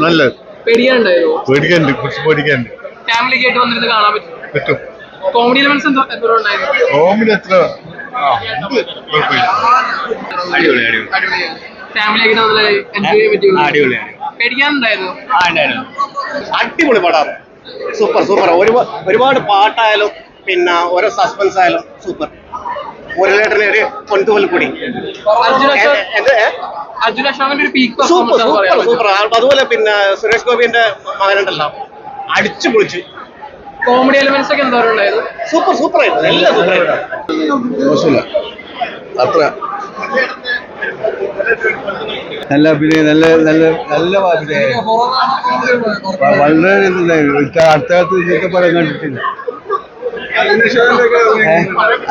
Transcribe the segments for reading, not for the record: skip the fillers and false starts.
നല്ല പേടിയാണ്ടായിരുന്നു. പേടിക്കാനുണ്ട്, കുറച്ച് പേടിക്കാനുണ്ട്. ഫാമിലിക്ക് ആയിട്ട് വന്നിരുന്ന് കാണാൻ പറ്റും. കോമഡി എലമെന്റ്സ് എന്തോ ഉണ്ടായിരുന്നു. കോമഡി അത്ര അടിപൊളി ഫാമിലി ആയിട്ട് നല്ല എൻജോയ് ചെയ്യാൻ പറ്റിയ അടിപൊളിയാണ്. പേടിക്കാനുണ്ടായിരുന്നു. അടിപൊളി പടമാണ്. Super super. ഒരുപാട് പാട്ടായാലും പിന്നെ ഓരോ സസ്പെൻസ് ആയാലും സൂപ്പർ. മുരളിയേട്ടന് ഒരു പൊൻതൂവൽ കൂടി അർജുൻ അശോകന്റെ ഒരു പീക്ക് സൂപ്പർ സൂപ്പർ സൂപ്പർ. അതുപോലെ പിന്നെ സുരേഷ് ഗോപിന്റെ മകനുണ്ടല്ലോ, അടിച്ചു പൊളിച്ചു. കോമഡി എലമെന്റ്സ് ഒക്കെ എന്തോരം ഉണ്ടായിരുന്നു. സൂപ്പർ സൂപ്പർ ആയിരുന്നു, എല്ലാം സൂപ്പർ ആയിരുന്നു. അത്ര നല്ല അഭിനയം, നല്ല നല്ല നല്ല അഭിനയം. വളരെ അടുത്ത കാലത്ത് ഇതൊക്കെ പറയാൻ കണ്ടിട്ടില്ല.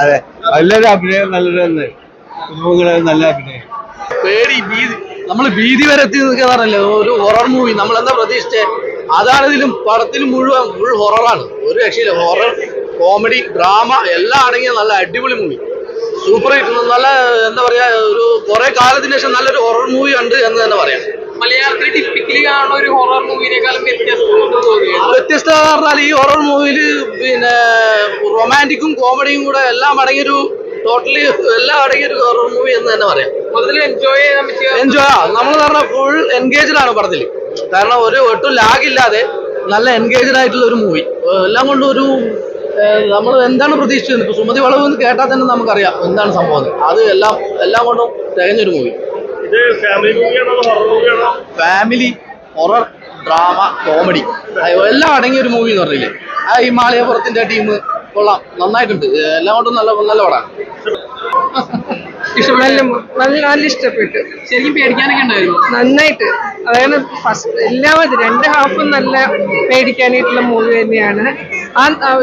അതെ, നല്ലൊരു അഭിനയം, നല്ലൊരു നല്ല അഭിനയം. പേടി, ഭീതി, നമ്മൾ ഭീതി വരെ എത്തി നിൽക്കാറല്ലേ ഒരു ഹൊറർ മൂവി. നമ്മൾ എന്താ പ്രതീക്ഷിച്ചേ? അതാണ് ഇതിലും പടത്തിലും മുഴുവൻ ഫുൾ ഹൊററാണ്. ഒരു രക്ഷയില്ല. ഹൊറർ, കോമഡി, ഡ്രാമ എല്ലാം അടങ്ങിയ നല്ല അടിപൊളി മൂവി. Super hit. നല്ല എന്താ പറയാ, ഒരു കുറെ കാലത്തിന് ശേഷം നല്ലൊരു ഹൊറർ മൂവി ഉണ്ട് എന്ന് തന്നെ പറയാം. മലയാളത്തിൽ ടിപ്പിക്കലി കാണുന്ന ഒരു ഹൊറർ മൂവിനേക്കാളും വ്യത്യസ്തത പറഞ്ഞാൽ ഈ ഹൊറർ മൂവിയിൽ പിന്നെ റൊമാൻറ്റിക്കും കോമഡിയും കൂടെ എല്ലാം അടങ്ങിയൊരു ടോട്ടലി എല്ലാം അടങ്ങിയൊരു ഹൊറർ മൂവി എന്ന് തന്നെ പറയാം. മൊത്തത്തിൽ എൻജോയ് ചെയ്യാൻ പറ്റിയ നമ്മൾ പറഞ്ഞ ഫുൾ എൻഗേജ്ഡ് ആണ് പടത്തിൽ. കാരണം ഒട്ടും ലാഗില്ലാതെ നല്ല എൻഗേജ്ഡ് ആയിട്ടുള്ള ഒരു മൂവി. എല്ലാം കൊണ്ടും ഒരു നമ്മൾ എന്താണ് പ്രതീക്ഷിച്ചത്, ഇപ്പൊ സുമതി വളവ് എന്ന് കേട്ടാൽ തന്നെ നമുക്കറിയാം എന്താണ് സംഭവം. അത് എല്ലാം കൊണ്ടും തികഞ്ഞൊരു movie. Family, horror, drama, comedy എല്ലാം അടങ്ങിയ ഒരു മൂവി എന്ന് പറഞ്ഞില്ലേ. ആ ഹിമാലയപുരത്തിന്റെ ടീം കൊള്ളാം, നന്നായിട്ടുണ്ട്. എല്ലാം കൊണ്ടും നല്ല നല്ല പടമാണ്. നല്ല ഇഷ്ടപ്പെട്ടു. ശരിക്കും പേടിക്കാനൊക്കെ ഉണ്ടായിരുന്നു. നന്നായിട്ട്, അതായത് ഫസ്റ്റ് എല്ലാവരും 2 ഹാഫും നല്ല പേടിക്കാനായിട്ടുള്ള മൂവി തന്നെയാണ്.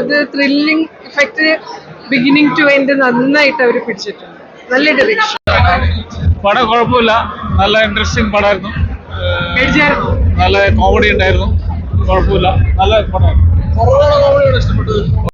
ഇത് thrilling effect beginning to end നന്നായിട്ട് അവർ പിടിച്ചിട്ടുണ്ട്. നല്ല ഡയറക്ഷൻ. പടം കുഴപ്പമില്ല, നല്ല ഇൻട്രസ്റ്റിംഗ് പടമായിരുന്നു. നല്ല കോമഡി ഉണ്ടായിരുന്നു, കുഴപ്പമില്ല, നല്ല പടമായിരുന്നു. കോമഡിയോട് ഇഷ്ടപ്പെട്ടു.